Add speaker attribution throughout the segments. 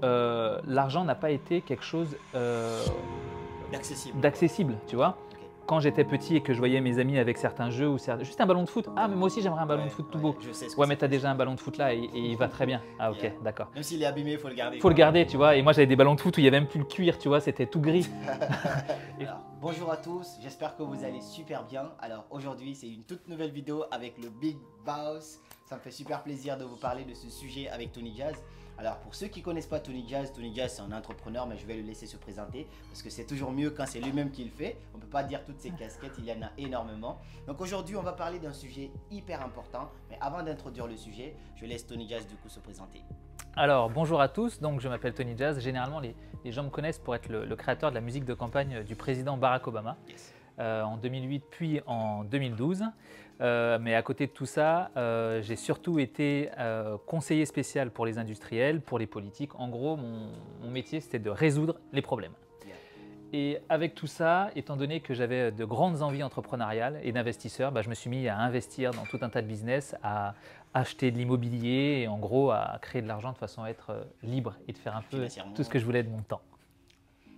Speaker 1: l'argent n'a pas été quelque chose
Speaker 2: D'accessible.
Speaker 1: d'accessible, tu vois.
Speaker 2: Ok.
Speaker 1: Quand j'étais petit et que je voyais mes amis avec certains jeux ou juste un ballon de foot. Ah, mais moi aussi j'aimerais un ballon de
Speaker 2: Ouais,
Speaker 1: foot tout
Speaker 2: ouais,
Speaker 1: beau.
Speaker 2: je sais ce que
Speaker 1: Ouais, mais
Speaker 2: c'est.
Speaker 1: tu as déjà un ballon de foot là et il va très bien. Ah, ok,
Speaker 2: Yeah.
Speaker 1: d'accord.
Speaker 2: Même s'il est abîmé, il faut le garder,
Speaker 1: Faut le
Speaker 2: quoi.
Speaker 1: garder, tu vois. Et moi j'avais des ballons de foot où il n'y avait même plus le cuir, tu vois, c'était tout gris.
Speaker 2: Alors, bonjour à tous, j'espère que vous allez super bien. Alors aujourd'hui, c'est une toute nouvelle vidéo avec le Big Boss. Ça me fait super plaisir de vous parler de ce sujet avec Tony Jazz. Alors pour ceux qui ne connaissent pas Tony Jazz c'est un entrepreneur, mais je vais le laisser se présenter parce que c'est toujours mieux quand c'est lui-même qui le fait. On ne peut pas dire toutes ses casquettes, il y en a énormément. Donc aujourd'hui, on va parler d'un sujet hyper important. Mais avant d'introduire le sujet, je laisse Tony Jazz du coup se présenter.
Speaker 1: Alors, bonjour à tous, donc je m'appelle Tony Jazz. Généralement, les gens me connaissent pour être le créateur de la musique de campagne du président Barack Obama
Speaker 2: Yes.
Speaker 1: en 2008 puis en 2012. Mais à côté de tout ça, j'ai surtout été conseiller spécial pour les industriels, pour les politiques. En gros, mon métier, c'était de résoudre les problèmes.
Speaker 2: Yeah.
Speaker 1: Et avec tout ça, étant donné que j'avais de grandes envies entrepreneuriales et d'investisseurs, je me suis mis à investir dans tout un tas de business, à acheter de l'immobilier et en gros à créer de l'argent de façon à être libre et de faire un peu
Speaker 2: Financièrement.
Speaker 1: tout ce que je voulais de mon temps.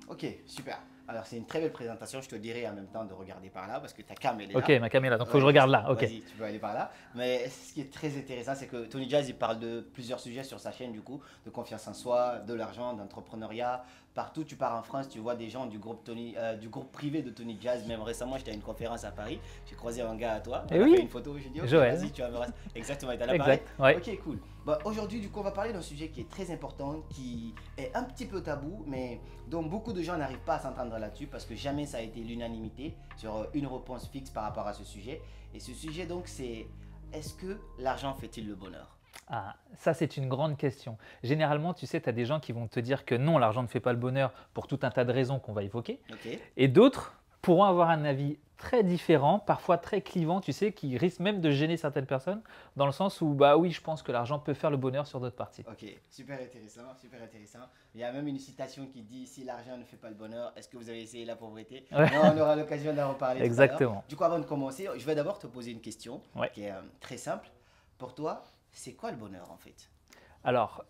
Speaker 2: Ok, super. Alors c'est une très belle présentation, je te dirai en même temps de regarder par là parce que ta cam elle est là.
Speaker 1: Ok, ma caméra, donc il faut que je
Speaker 2: Ouais,
Speaker 1: regarde là. Ok.
Speaker 2: vas-y, tu peux aller par là. Mais ce qui est très intéressant, c'est que Tony Jazz il parle de plusieurs sujets sur sa chaîne du coup, de confiance en soi, de l'argent, d'entrepreneuriat. Partout tu pars en France, tu vois des gens du groupe privé de Tony Jazz. Même récemment, j'étais à une conférence à Paris, j'ai croisé un gars à toi, on
Speaker 1: Eh
Speaker 2: a
Speaker 1: oui.
Speaker 2: fait une photo, j'ai dit ok,
Speaker 1: Joël.
Speaker 2: vas-y, tu vas me raconter. Exactement, tu en as parlé.
Speaker 1: Exact, ouais.
Speaker 2: Ok, cool. Bah, aujourd'hui, du coup, on va parler d'un sujet qui est très important, qui est un petit peu tabou, mais dont beaucoup de gens n'arrivent pas à s'entendre là-dessus parce que jamais ça a été l'unanimité sur une réponse fixe par rapport à ce sujet. Et ce sujet, donc, c'est est-ce que l'argent fait-il le bonheur?
Speaker 1: Ah, ça, c'est une grande question. Généralement, tu sais, tu as des gens qui vont te dire que non, l'argent ne fait pas le bonheur pour tout un tas de raisons qu'on va évoquer.
Speaker 2: Ok.
Speaker 1: Et d'autres pourront avoir un avis très différent, parfois très clivant, tu sais, qui risque même de gêner certaines personnes, dans le sens où, bah oui, je pense que l'argent peut faire le bonheur sur d'autres parties.
Speaker 2: Ok, super intéressant, super intéressant. Il y a même une citation qui dit si l'argent ne fait pas le bonheur, est-ce que vous avez essayé la pauvreté?
Speaker 1: Ouais.
Speaker 2: Mais on aura l'occasion d'en reparler tout à l'heure.
Speaker 1: Exactement.
Speaker 2: Du coup, avant de commencer, je vais d'abord te poser une question
Speaker 1: Ouais.
Speaker 2: qui est très simple. Pour toi, c'est quoi le bonheur en fait?
Speaker 1: Alors,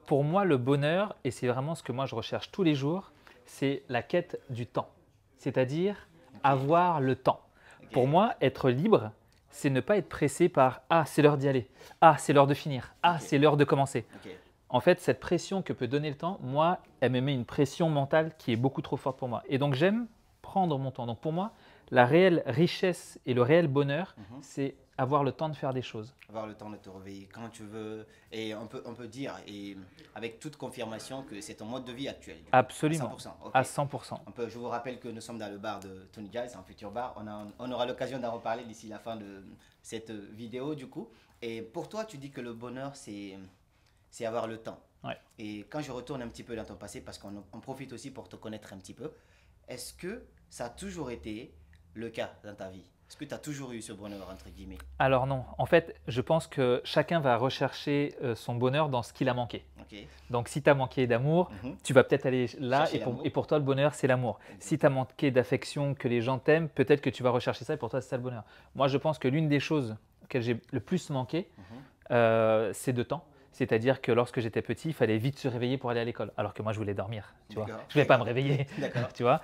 Speaker 1: pour moi, le bonheur, et c'est vraiment ce que moi je recherche tous les jours, c'est la quête du temps. C'est-à-dire avoir le temps.
Speaker 2: Ok.
Speaker 1: Pour moi, être libre, c'est ne pas être pressé par « Ah, c'est l'heure d'y aller. Ah, c'est l'heure de finir. Ah,
Speaker 2: Ok.
Speaker 1: c'est l'heure de commencer. »
Speaker 2: Ok.
Speaker 1: En fait, cette pression que peut donner le temps, moi, elle me met une pression mentale qui est beaucoup trop forte pour moi. Et donc, j'aime prendre mon temps. Donc, pour moi, la réelle richesse et le réel bonheur, c'est avoir le temps de faire des choses.
Speaker 2: Avoir le temps de te réveiller quand tu veux. Et on peut dire, et avec toute confirmation, que c'est ton mode de vie actuel. Du coup.
Speaker 1: Absolument.
Speaker 2: À 100%. Ok.
Speaker 1: À 100%.
Speaker 2: Je vous rappelle que nous sommes dans le bar de Tony Jazz, un futur bar. On aura l'occasion d'en reparler d'ici la fin de cette vidéo du coup. Et pour toi, tu dis que le bonheur, c'est avoir le temps.
Speaker 1: Ouais.
Speaker 2: Et quand je retourne un petit peu dans ton passé, parce qu'on profite aussi pour te connaître un petit peu, est-ce que ça a toujours été le cas dans ta vie? Est-ce que tu as toujours eu ce bonheur, entre guillemets?
Speaker 1: Alors non, en fait, je pense que chacun va rechercher son bonheur dans ce qu'il a manqué.
Speaker 2: Ok.
Speaker 1: Donc, si tu as manqué d'amour,
Speaker 2: Mhm.
Speaker 1: tu vas peut-être aller là
Speaker 2: Chercher l'amour.
Speaker 1: et pour toi, le bonheur, c'est l'amour. Si tu as manqué d'affection, que les gens t'aiment, peut-être que tu vas rechercher ça et pour toi, c'est ça le bonheur. Moi, je pense que l'une des choses auxquelles j'ai le plus manqué, c'est de temps. C'est-à-dire que lorsque j'étais petit, il fallait vite se réveiller pour aller à l'école, alors que moi, je voulais dormir. Tu vois.
Speaker 2: D'accord.
Speaker 1: Je ne voulais pas me réveiller.
Speaker 2: D'accord.
Speaker 1: Tu vois.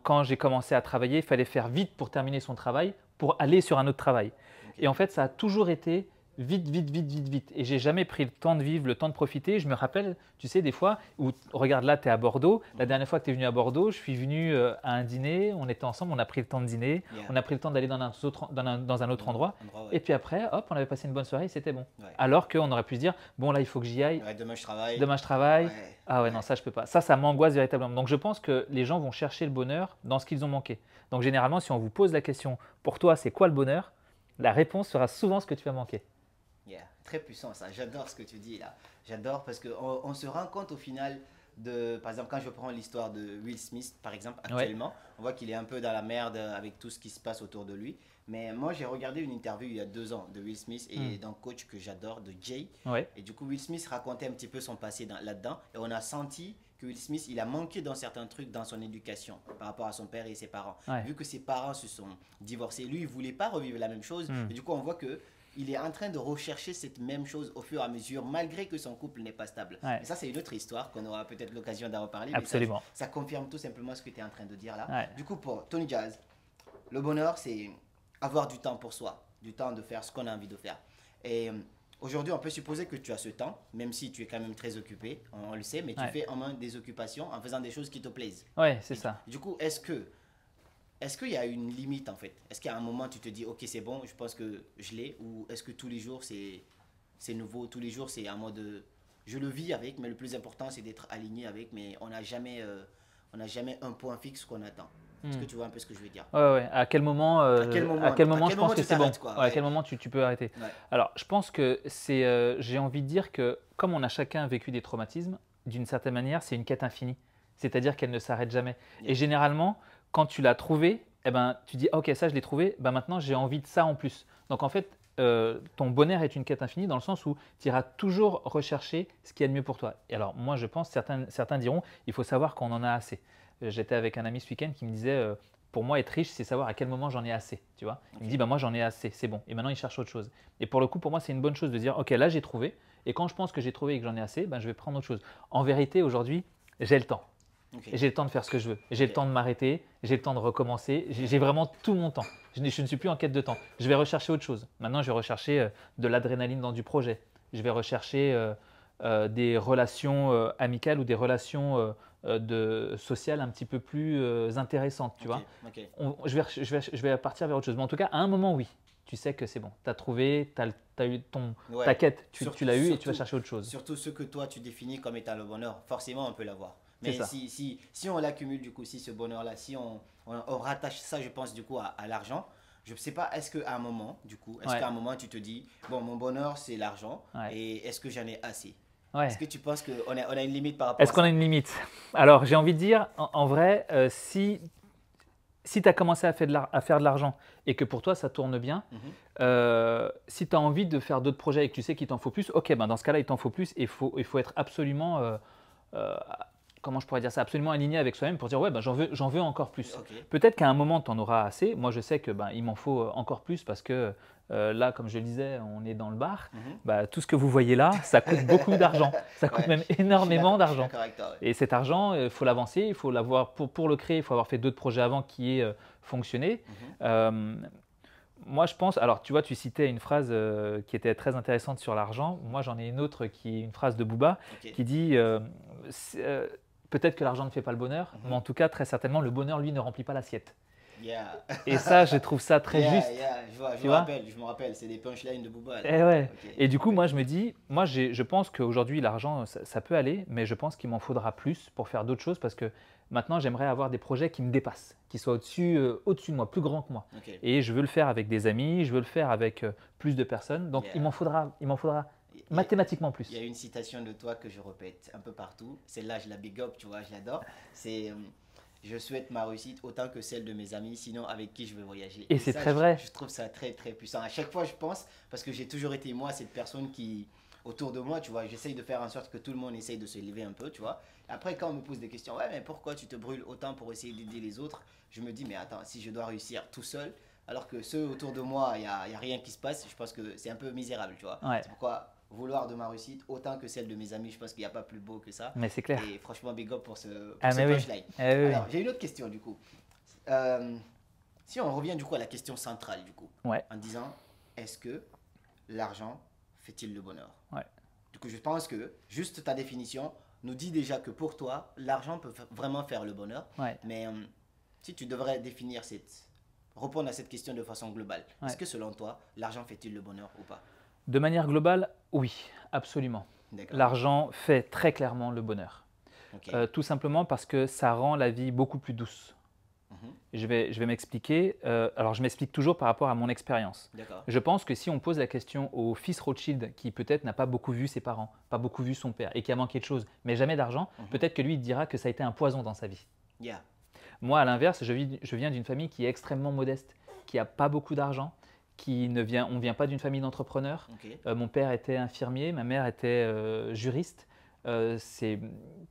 Speaker 1: Quand j'ai commencé à travailler, il fallait faire vite pour terminer son travail, pour aller sur un autre travail.
Speaker 2: Ok.
Speaker 1: Et en fait, ça a toujours été vite, vite, vite, vite, vite. Et j'ai jamais pris le temps de vivre, le temps de profiter. Je me rappelle, tu sais, des fois où, regarde là, tu es à Bordeaux. La dernière fois que tu es venu à Bordeaux, je suis venu à un dîner, on était ensemble, on a pris le temps de dîner,
Speaker 2: Yeah.
Speaker 1: on a pris le temps d'aller dans un autre endroit.
Speaker 2: Ouais.
Speaker 1: Et puis après, hop, on avait passé une bonne soirée, c'était bon.
Speaker 2: Ouais.
Speaker 1: Alors qu'on aurait pu se dire, bon là, il faut que j'y aille.
Speaker 2: Ouais, demain je travaille.
Speaker 1: Demain je travaille.
Speaker 2: Ouais.
Speaker 1: Ah ouais, non, ça je peux pas. Ça m'angoisse véritablement. Donc je pense que les gens vont chercher le bonheur dans ce qu'ils ont manqué. Donc généralement, si on vous pose la question, pour toi, c'est quoi le bonheur? La réponse sera souvent ce que tu as manqué.
Speaker 2: Yeah. Très puissant ça, j'adore ce que tu dis là. J'adore parce qu'on se rend compte au final de, par exemple quand je prends l'histoire de Will Smith par exemple actuellement, on voit qu'il est un peu dans la merde avec tout ce qui se passe autour de lui. Mais moi j'ai regardé une interview il y a 2 ans de Will Smith et d'un coach que j'adore, de Jay.
Speaker 1: Ouais.
Speaker 2: Et du coup Will Smith racontait un petit peu son passé là-dedans et on a senti que Will Smith il a manqué dans certains trucs dans son éducation par rapport à son père et ses parents.
Speaker 1: Ouais.
Speaker 2: Vu que ses parents se sont divorcés, lui il voulait pas revivre la même chose. Et du coup on voit que il est en train de rechercher cette même chose au fur et à mesure, malgré que son couple n'est pas stable.
Speaker 1: Ouais.
Speaker 2: Mais ça, c'est une autre histoire qu'on aura peut-être l'occasion d'en reparler.
Speaker 1: Absolument.
Speaker 2: Mais ça confirme tout simplement ce que tu es en train de dire là.
Speaker 1: Ouais.
Speaker 2: Du coup, pour Tony Jazz, le bonheur, c'est avoir du temps pour soi, du temps de faire ce qu'on a envie de faire. Et aujourd'hui, on peut supposer que tu as ce temps, même si tu es quand même très occupé, on le sait, mais tu
Speaker 1: Ouais.
Speaker 2: fais en main des occupations en faisant des choses qui te plaisent.
Speaker 1: Ouais, c'est ça.
Speaker 2: Du coup, est-ce qu'il y a une limite en fait? Est-ce qu'à un moment tu te dis ok c'est bon, je pense que je l'ai, ou est-ce que tous les jours c'est nouveau, tous les jours c'est un mode je le vis avec, mais le plus important c'est d'être aligné avec, mais on n'a jamais un point fixe qu'on attend. Est-ce que tu vois un peu ce que je veux dire?
Speaker 1: Ouais, ouais. À quel moment,
Speaker 2: À quel moment
Speaker 1: je pense que
Speaker 2: tu
Speaker 1: c'est bon.
Speaker 2: t'arrêtes, quoi,
Speaker 1: Ouais, à
Speaker 2: ouais.
Speaker 1: quel moment tu peux arrêter.
Speaker 2: Ouais.
Speaker 1: Alors, je pense que c'est, j'ai envie de dire que comme on a chacun vécu des traumatismes, d'une certaine manière, c'est une quête infinie. C'est-à-dire qu'elle ne s'arrête jamais.
Speaker 2: Yeah.
Speaker 1: Et généralement, quand tu l'as trouvé, eh ben, tu dis, ok, ça je l'ai trouvé, ben, maintenant j'ai envie de ça en plus. Donc en fait, ton bonheur est une quête infinie dans le sens où tu iras toujours rechercher ce qui est le mieux pour toi. Et alors, moi je pense, certains diront, il faut savoir qu'on en a assez. J'étais avec un ami ce week-end qui me disait, pour moi, être riche, c'est savoir à quel moment j'en ai assez. Tu vois, il me dit, bah, moi j'en ai assez, c'est bon. Et maintenant, il cherche autre chose. Et pour le coup, pour moi, c'est une bonne chose de dire, ok, là j'ai trouvé. Et quand je pense que j'ai trouvé et que j'en ai assez, ben, je vais prendre autre chose. En vérité, aujourd'hui, j'ai le temps.
Speaker 2: Ok.
Speaker 1: Et j'ai le temps de faire ce que je veux. J'ai le temps de m'arrêter, j'ai le temps de recommencer. J'ai vraiment tout mon temps. Je ne suis plus en quête de temps. Je vais rechercher autre chose. Maintenant, je vais rechercher de l'adrénaline dans du projet. Je vais rechercher des relations amicales ou des relations sociales un petit peu plus intéressantes. Tu vois.
Speaker 2: Ok.
Speaker 1: Je vais partir vers autre chose. Mais en tout cas, à un moment, oui. Tu sais que c'est bon. Tu as trouvé, tu as eu
Speaker 2: Ouais.
Speaker 1: ta quête. Tu
Speaker 2: Surtout-
Speaker 1: l'as eu et tu vas
Speaker 2: surtout-
Speaker 1: chercher autre chose.
Speaker 2: Surtout ce que toi tu définis comme étant le bonheur, forcément on peut l'avoir.
Speaker 1: C'est
Speaker 2: Mais
Speaker 1: ça.
Speaker 2: si on l'accumule du coup, si ce bonheur-là, si on rattache ça, je pense du coup à l'argent, je ne sais pas, est-ce qu'à un moment, du coup, est-ce
Speaker 1: Ouais.
Speaker 2: qu'à un moment tu te dis, bon, mon bonheur c'est l'argent,
Speaker 1: Ouais.
Speaker 2: et est-ce que j'en ai assez?
Speaker 1: Ouais.
Speaker 2: Est-ce que tu penses qu'on a une limite par rapport
Speaker 1: Est-ce
Speaker 2: à
Speaker 1: qu'on
Speaker 2: ça?
Speaker 1: a une limite? Alors, j'ai envie de dire, en vrai, si tu as commencé à faire de l'argent et que pour toi ça tourne bien, si tu as envie de faire d'autres projets et que tu sais qu'il t'en faut plus, ok, ben dans ce cas-là, il t'en faut plus et il faut être absolument, euh, comment je pourrais dire ça, absolument aligné avec soi-même pour dire ouais, ben j'en veux encore plus.
Speaker 2: Ok.
Speaker 1: Peut-être qu'à un moment, tu en auras assez. Moi, je sais que ben, il m'en faut encore plus parce que là, comme je le disais, on est dans le bar. Bah, tout ce que vous voyez là, ça coûte beaucoup d'argent. Ça coûte
Speaker 2: Ouais,
Speaker 1: même
Speaker 2: je suis
Speaker 1: énormément
Speaker 2: d'accord, je suis
Speaker 1: d'argent.
Speaker 2: d'accord avec toi, ouais.
Speaker 1: Et cet argent, il faut l'avancer, il faut l'avoir pour le créer, il faut avoir fait d'autres projets avant qui aient fonctionné. Moi, je pense, alors tu vois, tu citais une phrase qui était très intéressante sur l'argent. Moi, j'en ai une autre qui est une phrase de Booba
Speaker 2: Ok.
Speaker 1: qui dit peut-être que l'argent ne fait pas le bonheur, mais en tout cas, très certainement, le bonheur, lui, ne remplit pas l'assiette.
Speaker 2: Yeah.
Speaker 1: Et ça, je trouve ça très
Speaker 2: Yeah,
Speaker 1: juste.
Speaker 2: yeah, je
Speaker 1: Tu vois?
Speaker 2: me rappelle, c'est des punchlines de Booba.
Speaker 1: Et ouais.
Speaker 2: Ok.
Speaker 1: Et du coup, moi, je me dis, je pense qu'aujourd'hui, l'argent, ça peut aller, mais je pense qu'il m'en faudra plus pour faire d'autres choses parce que maintenant, j'aimerais avoir des projets qui me dépassent, qui soient au-dessus de moi, plus grands que moi.
Speaker 2: Ok.
Speaker 1: Et je veux le faire avec des amis, je veux le faire avec plus de personnes. Donc,
Speaker 2: Yeah.
Speaker 1: il m'en faudra
Speaker 2: Il y a-
Speaker 1: mathématiquement plus.
Speaker 2: Il y a une citation de toi que je répète un peu partout. Celle-là, je la big up, tu vois, je l'adore. C'est je souhaite ma réussite autant que celle de mes amis, sinon avec qui je vais voyager.
Speaker 1: Et c'est
Speaker 2: ça,
Speaker 1: très vrai.
Speaker 2: Je trouve ça très très puissant. À chaque fois, je pense, parce que j'ai toujours été moi, cette personne qui, autour de moi, tu vois, j'essaye de faire en sorte que tout le monde essaye de se lever un peu, tu vois. Après, quand on me pose des questions, ouais, mais pourquoi tu te brûles autant pour essayer d'aider les autres? Je me dis, mais attends, si je dois réussir tout seul, alors que ceux autour de moi, il n'y a rien qui se passe, je pense que c'est un peu misérable, tu vois.
Speaker 1: Ouais.
Speaker 2: C'est pourquoi vouloir de ma réussite autant que celle de mes amis, je pense qu'il n'y a pas plus beau que ça.
Speaker 1: Mais c'est clair.
Speaker 2: Et franchement, big up pour ce
Speaker 1: Ah, mais oui.
Speaker 2: punchline.
Speaker 1: Eh oui.
Speaker 2: Alors, j'ai une autre question du coup. Si on revient du coup à la question centrale du coup,
Speaker 1: Ouais.
Speaker 2: en disant, est-ce que l'argent fait-il le bonheur?
Speaker 1: Ouais.
Speaker 2: Du coup, je pense que juste ta définition nous dit déjà que pour toi, l'argent peut vraiment faire le bonheur.
Speaker 1: Ouais.
Speaker 2: Mais si tu devrais définir répondre à cette question de façon globale,
Speaker 1: Ouais.
Speaker 2: est-ce que selon toi, l'argent fait-il le bonheur ou pas?
Speaker 1: De manière globale, oui, absolument.
Speaker 2: D'accord.
Speaker 1: L'argent fait très clairement le bonheur.
Speaker 2: Ok.
Speaker 1: Tout simplement parce que ça rend la vie beaucoup plus douce.
Speaker 2: Mhm.
Speaker 1: Je vais m'expliquer. Alors, je m'explique toujours par rapport à mon expérience.
Speaker 2: D'accord.
Speaker 1: Je pense que si on pose la question au fils Rothschild qui peut-être n'a pas beaucoup vu ses parents, pas beaucoup vu son père et qui a manqué de choses, mais jamais d'argent, peut-être que lui il dira que ça a été un poison dans sa vie.
Speaker 2: Yeah.
Speaker 1: Moi, à l'inverse, je viens d'une famille qui est extrêmement modeste, qui n'a pas beaucoup d'argent, on ne vient pas d'une famille d'entrepreneurs.
Speaker 2: Ok.
Speaker 1: Mon père était infirmier, ma mère était juriste.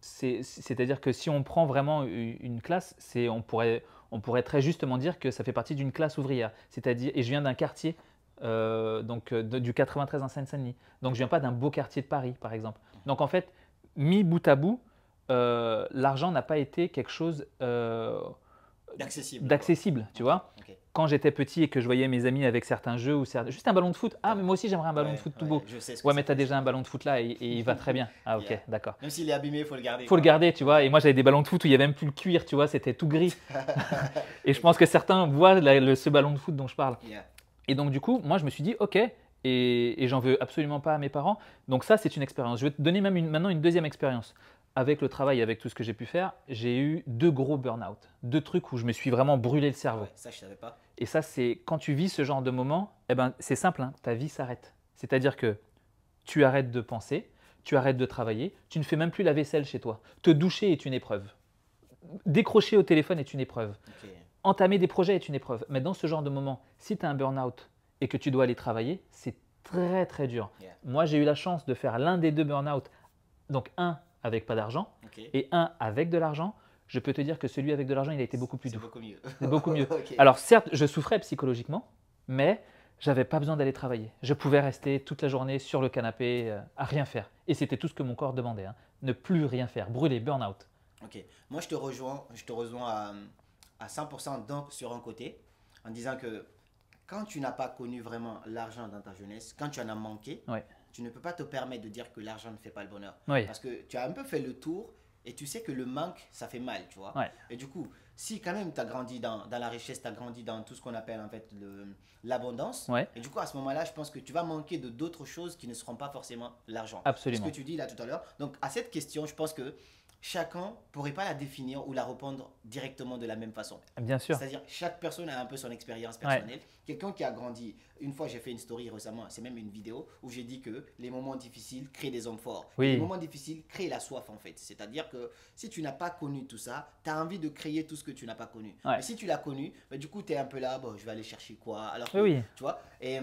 Speaker 1: C'est-à-dire que si on prend vraiment une classe, on pourrait très justement dire que ça fait partie d'une classe ouvrière. C'est-à-dire, et je viens d'un quartier du 93 en Seine-Saint-Denis. Donc je viens pas d'un beau quartier de Paris, par exemple. Donc en fait, mis bout à bout, l'argent n'a pas été quelque chose d'accessible, tu vois.
Speaker 2: Ok.
Speaker 1: Quand j'étais petit et que je voyais mes amis avec certains jeux ou juste un ballon de foot, ah mais moi aussi j'aimerais un ballon de foot tout beau.
Speaker 2: Je sais ce que
Speaker 1: Ouais,
Speaker 2: c'est
Speaker 1: mais tu as
Speaker 2: que
Speaker 1: déjà un ballon de foot là et il va très bien. Ah ok,
Speaker 2: Yeah.
Speaker 1: d'accord.
Speaker 2: Même s'il est abîmé, il faut le garder.
Speaker 1: Faut le garder, tu vois. Et moi j'avais des ballons de foot où il n'y avait même plus le cuir, tu vois, c'était tout gris. Et je pense que certains voient ce ballon de foot dont je parle.
Speaker 2: Yeah.
Speaker 1: Et donc du coup, moi je me suis dit ok, et j'en veux absolument pas à mes parents. Donc ça c'est une expérience. Je vais te donner même maintenant une deuxième expérience. Avec le travail, avec tout ce que j'ai pu faire, j'ai eu 2 gros burn-out. 2 trucs où je me suis vraiment brûlé le cerveau.
Speaker 2: Ouais, ça, je savais pas.
Speaker 1: Et ça, c'est quand tu vis ce genre de moment, eh ben, c'est simple, hein, ta vie s'arrête. C'est-à-dire que tu arrêtes de penser, tu arrêtes de travailler, tu ne fais même plus la vaisselle chez toi. Te doucher est une épreuve. Décrocher au téléphone est une épreuve.
Speaker 2: Ok.
Speaker 1: Entamer des projets est une épreuve. Mais dans ce genre de moment, si tu as un burn-out et que tu dois aller travailler, c'est très très dur.
Speaker 2: Yeah.
Speaker 1: Moi, j'ai eu la chance de faire l'un des 2 burn-out. Donc un avec pas d'argent
Speaker 2: Ok.
Speaker 1: et un avec de l'argent. Je peux te dire que celui avec de l'argent, il a été beaucoup plus
Speaker 2: C'est
Speaker 1: doux.
Speaker 2: beaucoup mieux.
Speaker 1: C'est beaucoup mieux.
Speaker 2: Ok.
Speaker 1: Alors certes, je souffrais psychologiquement, mais j'avais pas besoin d'aller travailler. Je pouvais rester toute la journée sur le canapé à rien faire. Et c'était tout ce que mon corps demandait. Hein. Ne plus rien faire, brûler, burn-out.
Speaker 2: Ok. Moi, je te rejoins à 100% donc sur un côté, en disant que quand tu n'as pas connu vraiment l'argent dans ta jeunesse, quand tu en as manqué,
Speaker 1: Ouais.
Speaker 2: tu ne peux pas te permettre de dire que l'argent ne fait pas le bonheur.
Speaker 1: Oui.
Speaker 2: Parce que tu as un peu fait le tour et tu sais que le manque, ça fait mal, tu vois.
Speaker 1: Ouais.
Speaker 2: Et du coup, si quand même tu as grandi dans la richesse, tu as grandi dans tout ce qu'on appelle en fait l'abondance,
Speaker 1: Ouais.
Speaker 2: et du coup, à ce moment-là, je pense que tu vas manquer de d'autres choses qui ne seront pas forcément l'argent.
Speaker 1: Absolument.
Speaker 2: Ce que tu dis là tout à l'heure. Donc, à cette question, je pense que chacun pourrait pas la définir ou la répondre directement de la même façon.
Speaker 1: Bien sûr.
Speaker 2: C'est-à-dire, chaque personne a un peu son expérience personnelle. Quelqu'un qui a grandi, une fois j'ai fait une story récemment, c'est même une vidéo, où j'ai dit que les moments difficiles créent des hommes forts.
Speaker 1: Oui.
Speaker 2: Les moments difficiles créent la soif en fait. C'est-à-dire que si tu n'as pas connu tout ça, tu as envie de créer tout ce que tu n'as pas connu.
Speaker 1: Ouais.
Speaker 2: Mais si tu l'as connu, bah, du coup, tu es un peu là, bon, je vais aller chercher quoi. Alors que,
Speaker 1: Oui.
Speaker 2: tu vois, et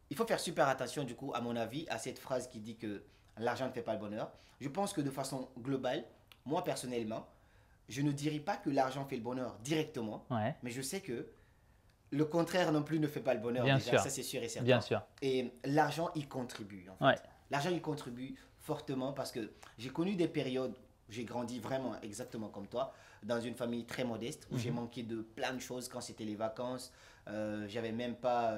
Speaker 2: il faut faire super attention du coup, à mon avis, à cette phrase qui dit que l'argent ne fait pas le bonheur. Je pense que de façon globale, moi personnellement, je ne dirais pas que l'argent fait le bonheur directement,
Speaker 1: Ouais.
Speaker 2: mais je sais que le contraire non plus ne fait pas le bonheur.
Speaker 1: Bien
Speaker 2: déjà,
Speaker 1: sûr.
Speaker 2: ça c'est sûr et certain.
Speaker 1: Bien sûr.
Speaker 2: Et l'argent y contribue en fait.
Speaker 1: Ouais.
Speaker 2: L'argent y contribue fortement parce que j'ai connu des périodes où j'ai grandi vraiment exactement comme toi, dans une famille très modeste, où j'ai manqué de plein de choses quand c'était les vacances. J'avais même pas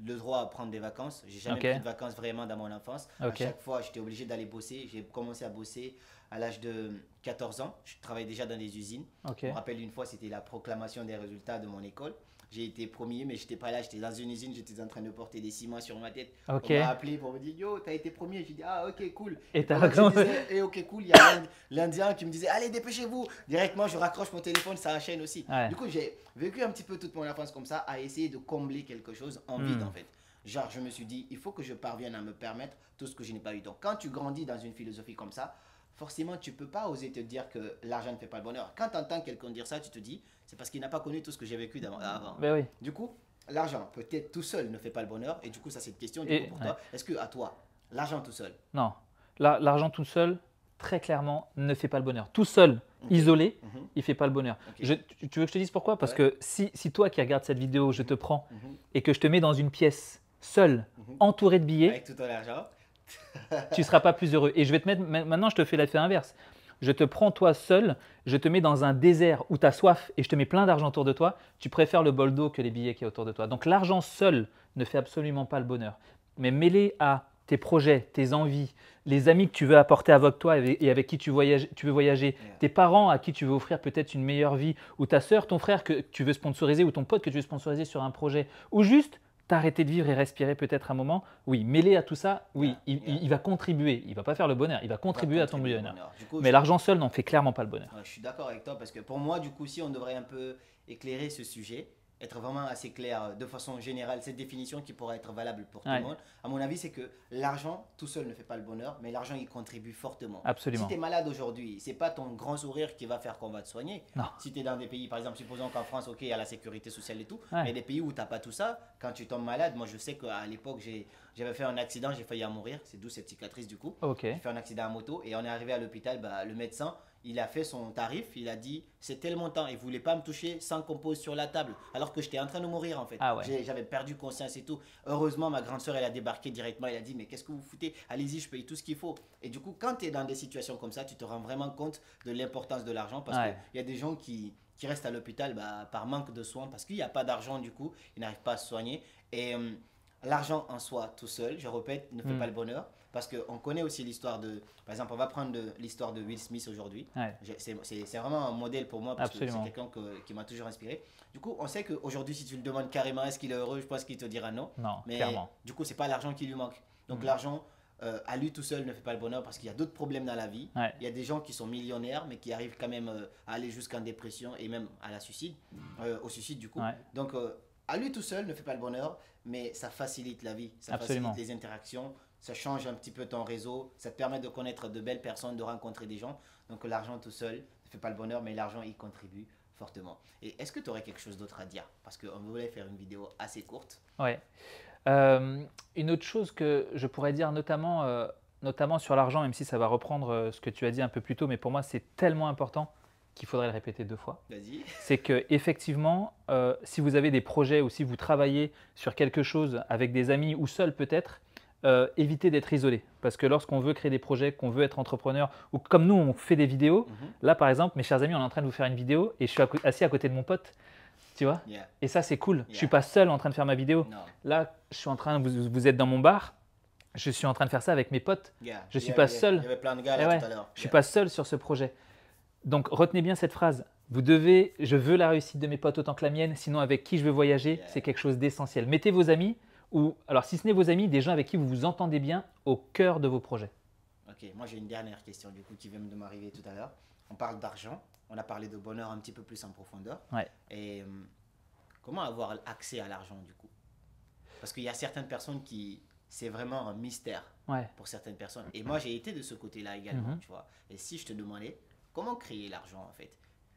Speaker 2: le droit à prendre des vacances. J'ai jamais
Speaker 1: Ok.
Speaker 2: pris de vacances vraiment dans mon enfance. À
Speaker 1: Ok.
Speaker 2: chaque fois, j'étais obligé d'aller bosser. J'ai commencé à bosser à l'âge de 14 ans. Je travaillais déjà dans des usines.
Speaker 1: Ok.
Speaker 2: Je me rappelle une fois, c'était la proclamation des résultats de mon école. J'ai été premier, mais j'étais pas là. J'étais dans une usine. J'étais en train de porter des ciments sur ma tête.
Speaker 1: Ok.
Speaker 2: On m'a appelé pour me dire yo, t'as été premier. J'ai dit ah ok cool.
Speaker 1: Et t'as
Speaker 2: pendant que je
Speaker 1: raconté-
Speaker 2: disais, eh, ok cool. Il y a l'Indien qui me disait allez dépêchez-vous. Directement, je raccroche mon téléphone, ça enchaîne aussi.
Speaker 1: Ouais.
Speaker 2: Du coup, j'ai vécu un petit peu toute mon enfance comme ça, à essayer de combler quelque chose en vide en fait. Genre, je me suis dit, il faut que je parvienne à me permettre tout ce que je n'ai pas eu. Donc, quand tu grandis dans une philosophie comme ça, forcément, tu peux pas oser te dire que l'argent ne fait pas le bonheur. Quand tu entends quelqu'un dire ça, tu te dis, c'est parce qu'il n'a pas connu tout ce que j'ai vécu avant.
Speaker 1: Ben oui.
Speaker 2: Du coup, l'argent, peut-être tout seul, ne fait pas le bonheur. Et du coup, ça, c'est une question du
Speaker 1: Et-
Speaker 2: coup, pour toi. Est-ce que à toi, l'argent tout seul,
Speaker 1: Non. L'argent tout seul, très clairement, ne fait pas le bonheur. Tout seul, isolé,
Speaker 2: Mhm.
Speaker 1: il fait pas le bonheur.
Speaker 2: Ok.
Speaker 1: Tu veux que je te dise pourquoi? Parce
Speaker 2: Ouais.
Speaker 1: que si toi qui regardes cette vidéo, je te prends
Speaker 2: Mhm.
Speaker 1: et que je te mets dans une pièce seule, entourée de billets,
Speaker 2: Avec tout ton argent,
Speaker 1: tu ne seras pas plus heureux. Et je vais te mettre, maintenant, je te fais l'effet inverse. Je te prends toi seul, je te mets dans un désert où tu as soif et je te mets plein d'argent autour de toi. Tu préfères le bol d'eau que les billets qu'il y a autour de toi. Donc l'argent seul ne fait absolument pas le bonheur. Mais mêlé à tes projets, tes envies, les amis que tu veux apporter avec toi et avec qui tu veux voyager,
Speaker 2: Yeah.
Speaker 1: tes parents à qui tu veux offrir peut-être une meilleure vie, ou ta sœur, ton frère que tu veux sponsoriser, ou ton pote que tu veux sponsoriser sur un projet, ou juste t'arrêter de vivre et respirer peut-être un moment, oui, mêlé à tout ça, oui,
Speaker 2: Yeah, yeah.
Speaker 1: il va contribuer. Il ne va pas faire le bonheur, il va contribuer à ton
Speaker 2: contribuer au
Speaker 1: bonheur.
Speaker 2: Du coup,
Speaker 1: Mais l'argent seul n'en fait clairement pas le bonheur.
Speaker 2: Ouais, je suis d'accord avec toi parce que pour moi, du coup, si on devrait un peu éclairer ce sujet, être vraiment assez clair de façon générale, cette définition qui pourrait être valable pour tout
Speaker 1: Ouais.
Speaker 2: le monde, à mon avis, c'est que l'argent tout seul ne fait pas le bonheur, mais l'argent il contribue fortement.
Speaker 1: Absolument.
Speaker 2: Si tu es malade aujourd'hui, c'est pas ton grand sourire qui va faire qu'on va te soigner.
Speaker 1: Non.
Speaker 2: Si tu es dans des pays, par exemple, supposons qu'en France, ok, il y a la sécurité sociale et tout,
Speaker 1: Ouais.
Speaker 2: mais des pays où tu n'as pas tout ça, quand tu tombes malade, moi je sais qu'à l'époque, j'avais fait un accident, j'ai failli en mourir. C'est d'où cette cicatrice du coup.
Speaker 1: Ok.
Speaker 2: J'ai fait un accident à moto et on est arrivé à l'hôpital. Bah, le médecin, il a fait son tarif. Il a dit c'est tel montant. Il ne voulait pas me toucher sans qu'on pose sur la table. Alors que j'étais en train de mourir en fait.
Speaker 1: Ah ouais.
Speaker 2: J'avais perdu conscience et tout. Heureusement, ma grande soeur, elle a débarqué directement. Elle a dit mais qu'est-ce que vous foutez? Allez-y, je paye tout ce qu'il faut. Et du coup, quand tu es dans des situations comme ça, tu te rends vraiment compte de l'importance de l'argent parce
Speaker 1: Ouais.
Speaker 2: qu'il y a des gens qui restent à l'hôpital par manque de soins parce qu'il n'y a pas d'argent du coup. Ils n'arrivent pas à se soigner. Et l'argent en soi tout seul, je répète, ne fait pas le bonheur. Parce qu'on connaît aussi l'histoire de... Par exemple, on va prendre l'histoire de Will Smith aujourd'hui.
Speaker 1: Ouais.
Speaker 2: C'est vraiment un modèle pour moi parce
Speaker 1: Absolument.
Speaker 2: que c'est quelqu'un qui m'a toujours inspiré. Du coup, on sait qu'aujourd'hui, si tu le demandes carrément, est-ce qu'il est heureux, je pense qu'il te dira non.
Speaker 1: Non,
Speaker 2: Mais
Speaker 1: clairement.
Speaker 2: du coup, c'est pas l'argent qui lui manque. Donc l'argent, à lui tout seul, ne fait pas le bonheur parce qu'il y a d'autres problèmes dans la vie.
Speaker 1: Ouais.
Speaker 2: Il y a des gens qui sont millionnaires, mais qui arrivent quand même à aller jusqu'en dépression et même à la suicide, au suicide du coup.
Speaker 1: Ouais.
Speaker 2: Donc, à lui tout seul ne fait pas le bonheur, mais ça facilite la vie, ça
Speaker 1: Absolument.
Speaker 2: facilite les interactions, ça change un petit peu ton réseau, ça te permet de connaître de belles personnes, de rencontrer des gens. Donc l'argent tout seul ne fait pas le bonheur, mais l'argent y contribue fortement. Et est-ce que tu aurais quelque chose d'autre à dire? Parce qu'on voulait faire une vidéo assez courte.
Speaker 1: Ouais. Une autre chose que je pourrais dire, notamment sur l'argent, même si ça va reprendre ce que tu as dit un peu plus tôt, mais pour moi c'est tellement important qu'il faudrait le répéter 2 fois.
Speaker 2: Vas-y.
Speaker 1: C'est que effectivement, si vous avez des projets ou si vous travaillez sur quelque chose avec des amis ou seul peut-être, évitez d'être isolé. Parce que lorsqu'on veut créer des projets, qu'on veut être entrepreneur, ou comme nous on fait des vidéos, là par exemple, mes chers amis, on est en train de vous faire une vidéo et je suis assis à côté de mon pote. Tu vois?
Speaker 2: Yeah.
Speaker 1: Et ça, c'est cool. Je ne
Speaker 2: Yeah.
Speaker 1: suis pas seul en train de faire ma vidéo.
Speaker 2: Non.
Speaker 1: Là, je suis en train, vous êtes dans mon bar, je suis en train de faire ça avec mes potes.
Speaker 2: Yeah.
Speaker 1: Je suis
Speaker 2: Yeah,
Speaker 1: pas
Speaker 2: yeah.
Speaker 1: seul.
Speaker 2: Il y avait plein de gars
Speaker 1: Eh
Speaker 2: là
Speaker 1: ouais,
Speaker 2: tout à l'heure.
Speaker 1: je ne suis pas seul sur ce projet. Donc, retenez bien cette phrase. Je veux la réussite de mes potes autant que la mienne, sinon avec qui je veux voyager,
Speaker 2: Yeah.
Speaker 1: c'est quelque chose d'essentiel. Mettez vos amis, ou alors si ce n'est vos amis, des gens avec qui vous vous entendez bien au cœur de vos projets.
Speaker 2: Ok, moi j'ai une dernière question du coup qui vient de m'arriver tout à l'heure. On parle d'argent, on a parlé de bonheur un petit peu plus en profondeur.
Speaker 1: Ouais.
Speaker 2: Et comment avoir accès à l'argent du coup? Parce qu'il y a certaines personnes qui, c'est vraiment un mystère
Speaker 1: Ouais.
Speaker 2: pour certaines personnes. Et moi j'ai été de ce côté-là également, tu vois. Et si je te demandais comment créer l'argent en fait?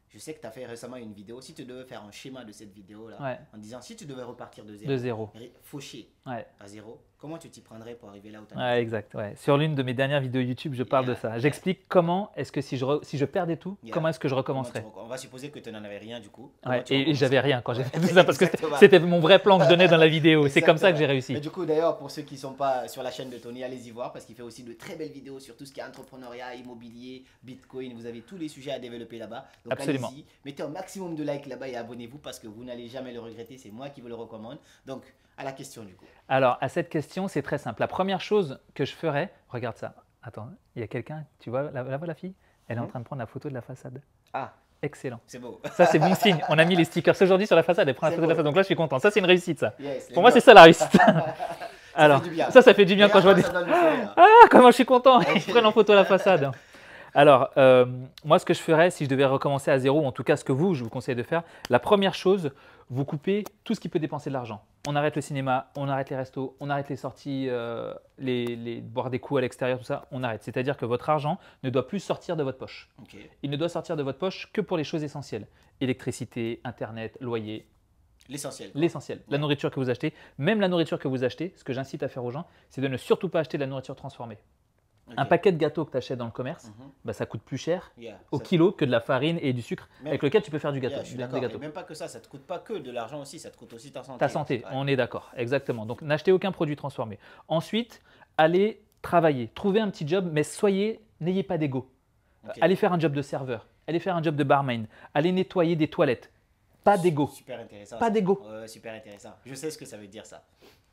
Speaker 2: Je sais que tu as fait récemment une vidéo. Si tu devais faire un schéma de cette vidéo-là,
Speaker 1: Ouais.
Speaker 2: en disant si tu devais repartir de zéro,
Speaker 1: De zéro.
Speaker 2: faucher
Speaker 1: Ouais.
Speaker 2: à zéro, comment tu t'y prendrais pour arriver là où tu as
Speaker 1: Ouais, exact. Ouais. Sur l'une de mes dernières vidéos YouTube, je parle de ça. J'explique comment est-ce que si je perdais tout,
Speaker 2: Yeah.
Speaker 1: comment est-ce que je recommencerais.
Speaker 2: On va supposer que tu n'en avais rien du coup.
Speaker 1: Ouais,
Speaker 2: Comment tu
Speaker 1: et
Speaker 2: recommences?
Speaker 1: j'avais rien quand j'ai fait tout ça parce que
Speaker 2: Exactement.
Speaker 1: c'était mon vrai plan que je donnais dans la vidéo. C'est comme ça que j'ai réussi.
Speaker 2: Et du coup, d'ailleurs, pour ceux qui ne sont pas sur la chaîne de Tony, allez-y voir parce qu'il fait aussi de très belles vidéos sur tout ce qui est entrepreneuriat, immobilier, Bitcoin. Vous avez tous les sujets à développer là-bas. Donc
Speaker 1: Absolument.
Speaker 2: allez-y, mettez un maximum de likes là-bas et abonnez-vous parce que vous n'allez jamais le regretter. C'est moi qui vous le recommande. Donc, à la question du coup.
Speaker 1: Alors, à cette question, c'est très simple. La première chose que je ferais, regarde ça. Attends, il y a quelqu'un, tu vois, là-bas la fille, elle est en train de prendre la photo de la façade.
Speaker 2: Ah,
Speaker 1: Excellent.
Speaker 2: c'est beau.
Speaker 1: Ça, c'est bon signe. On a mis les stickers aujourd'hui sur la façade. Elle prend la
Speaker 2: C'est
Speaker 1: photo de la
Speaker 2: beau.
Speaker 1: façade. Donc là, je suis content. Ça, c'est une réussite, ça.
Speaker 2: Yes,
Speaker 1: Pour moi, c'est ça la réussite. Alors,
Speaker 2: fait du bien.
Speaker 1: ça fait du bien quand je vois des.
Speaker 2: Ça donne le sourire.
Speaker 1: Ah, comment je suis content. Ils prennent en photo la façade. Alors, moi, ce que je ferais si je devais recommencer à zéro, ou en tout cas ce que je vous conseille de faire, la première chose, vous coupez tout ce qui peut dépenser de l'argent. On arrête le cinéma, on arrête les restos, on arrête les sorties, boire des coups à l'extérieur, tout ça, on arrête. C'est-à-dire que votre argent ne doit plus sortir de votre poche.
Speaker 2: Ok.
Speaker 1: Il ne doit sortir de votre poche que pour les choses essentielles. Électricité, Internet, loyer,
Speaker 2: L'essentiel.
Speaker 1: l'essentiel. La nourriture que vous achetez, même la nourriture que vous achetez, ce que j'incite à faire aux gens, c'est de ne surtout pas acheter de la nourriture transformée.
Speaker 2: Ok.
Speaker 1: Un paquet de gâteaux que tu achètes dans le commerce,
Speaker 2: Mhm.
Speaker 1: bah, ça coûte plus cher
Speaker 2: Yeah,
Speaker 1: au
Speaker 2: ça-
Speaker 1: kilo que de la farine et du sucre
Speaker 2: Même-
Speaker 1: avec lequel tu peux faire du gâteau.
Speaker 2: Yeah, je suis
Speaker 1: des
Speaker 2: d'accord. Et
Speaker 1: gâteaux.
Speaker 2: même pas que ça te coûte pas que de l'argent aussi, ça te coûte aussi ta santé.
Speaker 1: Ta santé,
Speaker 2: Ouais.
Speaker 1: on est d'accord, exactement. Donc n'achetez aucun produit transformé. Ensuite, allez travailler, trouvez un petit job, mais n'ayez pas d'ego.
Speaker 2: Ok.
Speaker 1: Allez faire un job de serveur, allez faire un job de barman, allez nettoyer des toilettes. Pas d'ego.
Speaker 2: Super intéressant.
Speaker 1: Pas
Speaker 2: ça.
Speaker 1: d'ego.
Speaker 2: Ouais, super intéressant. Je sais ce que ça veut dire ça.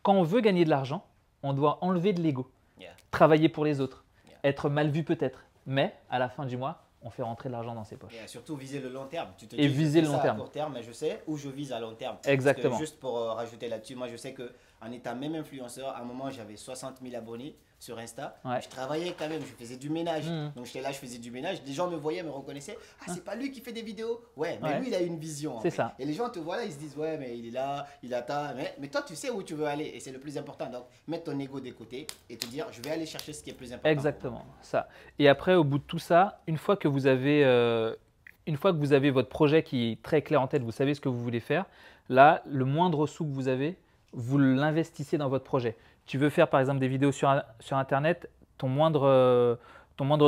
Speaker 1: Quand on veut gagner de l'argent, on doit enlever de l'ego,
Speaker 2: Yeah.
Speaker 1: travailler pour les autres,
Speaker 2: Yeah.
Speaker 1: être mal vu peut-être, mais à la fin du mois, on fait rentrer de l'argent dans ses poches.
Speaker 2: Et surtout viser le long terme. Tu te
Speaker 1: Et
Speaker 2: dis, je
Speaker 1: viser
Speaker 2: fais
Speaker 1: le long
Speaker 2: ça
Speaker 1: terme.
Speaker 2: À court terme, mais je sais où je vise à long terme.
Speaker 1: Exactement.
Speaker 2: Parce que juste pour rajouter là-dessus, moi je sais que en étant même influenceur, à un moment j'avais 60 000 abonnés sur Insta.
Speaker 1: Ouais.
Speaker 2: Je travaillais quand même, je faisais du ménage.
Speaker 1: Mhm.
Speaker 2: Donc j'étais là, je faisais du ménage. Des gens me voyaient, me reconnaissaient. Ah, c'est pas lui qui fait des vidéos. Ouais, mais
Speaker 1: Ouais.
Speaker 2: lui il a une vision. en
Speaker 1: C'est
Speaker 2: fait.
Speaker 1: ça.
Speaker 2: Et les gens te voient là, ils se disent, ouais, mais il est là, il attend. Mais toi, tu sais où tu veux aller. Et c'est le plus important. Donc mettre ton ego de côté et te dire, je vais aller chercher ce qui est plus important.
Speaker 1: Exactement, ça. Et après, au bout de tout ça, une fois que vous avez votre projet qui est très clair en tête, vous savez ce que vous voulez faire, là, le moindre sou que vous avez, vous l'investissez dans votre projet. tu veux faire par exemple des vidéos sur Internet, ton moindre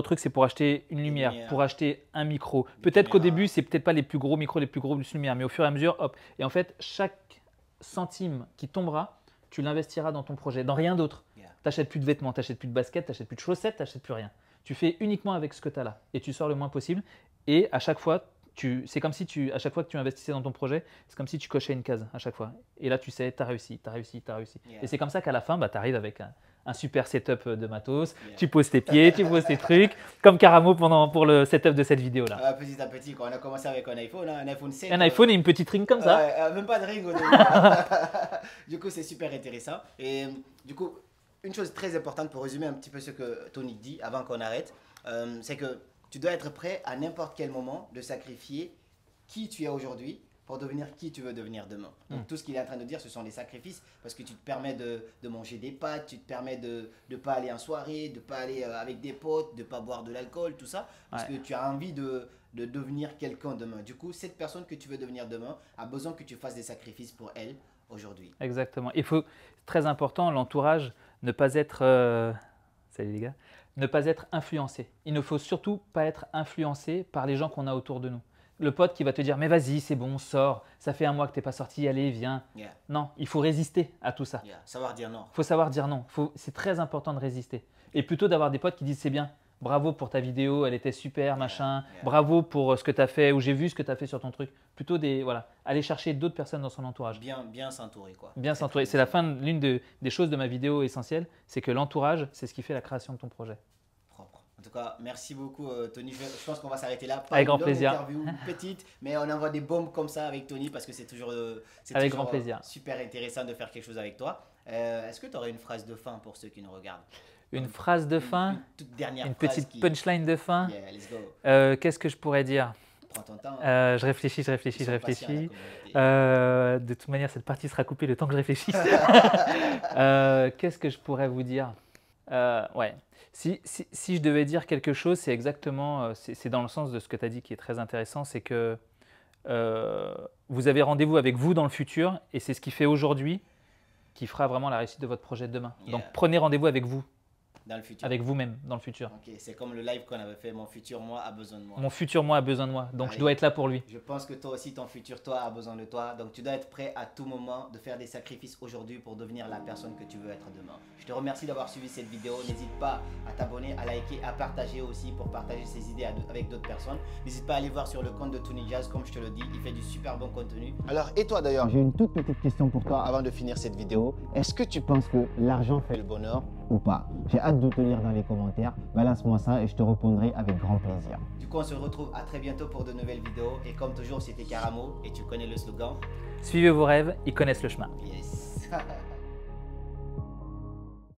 Speaker 1: truc, c'est pour acheter une lumière, pour acheter un micro. Peut-être qu'au début, c'est peut-être pas les plus gros micros, les plus grosses lumières, mais au fur et à mesure, hop. Et en fait, chaque centime qui tombera, tu l'investiras dans ton projet, dans rien d'autre. Tu n'achètes plus de vêtements, tu n'achètes plus de baskets, tu n'achètes plus de chaussettes, tu n'achètes plus rien. Tu fais uniquement avec ce que tu as là et tu sors le moins possible. Et à chaque fois, c'est comme si à chaque fois que tu investissais dans ton projet, c'est comme si tu cochais une case à chaque fois. Et là, tu sais, tu as réussi, tu as réussi, tu as réussi. Et c'est comme ça qu'à la fin, tu arrives avec un super setup de matos. Tu poses tes pieds, tu poses tes trucs, comme Karamo pour le setup de cette vidéo-là.
Speaker 2: Petit à petit, quand on a commencé avec un iPhone 7.
Speaker 1: Un iPhone et une petite ring comme ça.
Speaker 2: Même pas de ring au début. Du coup, c'est super intéressant. Et du coup, une chose très importante pour résumer un petit peu ce que Tony dit avant qu'on arrête, c'est que tu dois être prêt à n'importe quel moment de sacrifier qui tu es aujourd'hui pour devenir qui tu veux devenir demain. Donc tout ce qu'il est en train de dire, ce sont des sacrifices parce que tu te permets de manger des pâtes, tu te permets de ne pas aller en soirée, de ne pas aller avec des potes, de ne pas boire de l'alcool, tout ça, parce que tu as envie de devenir quelqu'un demain. Du coup, cette personne que tu veux devenir demain a besoin que tu fasses des sacrifices pour elle aujourd'hui.
Speaker 1: Exactement. Il faut, très important, l'entourage, ne pas être… salut les gars. Ne pas être influencé. Il ne faut surtout pas être influencé par les gens qu'on a autour de nous. Le pote qui va te dire « mais vas-y, c'est bon, sors, ça fait un mois que tu n'es pas sorti, allez, viens ». Non, il faut résister à tout ça.
Speaker 2: Savoir dire non.
Speaker 1: Il faut savoir dire non. C'est très important de résister. Et plutôt d'avoir des potes qui disent « c'est bien, bravo pour ta vidéo, elle était super, machin, bravo pour ce que tu as fait ou j'ai vu ce que tu as fait sur ton truc ». Plutôt aller chercher d'autres personnes dans son entourage.
Speaker 2: Bien s'entourer quoi.
Speaker 1: Bien s'entourer. C'est l'une des choses de ma vidéo essentielle, c'est que l'entourage, c'est ce qui fait la création de ton projet.
Speaker 2: Propre. En tout cas, merci beaucoup Tony. Je pense qu'on va s'arrêter là.
Speaker 1: Avec grand plaisir.
Speaker 2: Interview petite, mais on envoie des bombes comme ça avec Tony parce que c'est toujours,
Speaker 1: grand plaisir.
Speaker 2: Super intéressant de faire quelque chose avec toi. Est-ce que tu aurais une phrase de fin pour ceux qui nous regardent?
Speaker 1: Une phrase de fin,
Speaker 2: une toute dernière
Speaker 1: une
Speaker 2: phrase
Speaker 1: petite punchline de fin.
Speaker 2: Yeah, let's go.
Speaker 1: Qu'est-ce que je pourrais dire?
Speaker 2: Prends ton temps.
Speaker 1: Je réfléchis. De toute manière, cette partie sera coupée le temps que je réfléchisse. Qu'est-ce que je pourrais vous dire? Si je devais dire quelque chose, c'est exactement, c'est dans le sens de ce que tu as dit qui est très intéressant, c'est que vous avez rendez-vous avec vous dans le futur et c'est ce qui fait aujourd'hui qui fera vraiment la réussite de votre projet de demain. Donc prenez rendez-vous avec vous.
Speaker 2: Dans le futur.
Speaker 1: Avec vous-même, dans le futur.
Speaker 2: Ok, c'est comme le live qu'on avait fait, mon futur moi a besoin de moi.
Speaker 1: Mon futur moi a besoin de moi, donc je dois être là pour lui.
Speaker 2: Je pense que toi aussi, ton futur toi a besoin de toi, donc tu dois être prêt à tout moment de faire des sacrifices aujourd'hui pour devenir la personne que tu veux être demain. Je te remercie d'avoir suivi cette vidéo, n'hésite pas à t'abonner, à liker, à partager aussi pour partager ses idées avec d'autres personnes. N'hésite pas à aller voir sur le compte de Tony Jazz, comme je te le dis, il fait du super bon contenu. Alors, et toi d'ailleurs, j'ai une toute petite question pour toi avant de finir cette vidéo. Est-ce que tu penses que l'argent fait le bonheur ou pas? J'ai hâte de te lire dans les commentaires. Balance-moi ça et je te répondrai avec grand plaisir. Du coup, on se retrouve à très bientôt pour de nouvelles vidéos. Et comme toujours, c'était Karamo et tu connais le slogan.
Speaker 1: Suivez vos rêves, ils connaissent le chemin.
Speaker 2: Yes.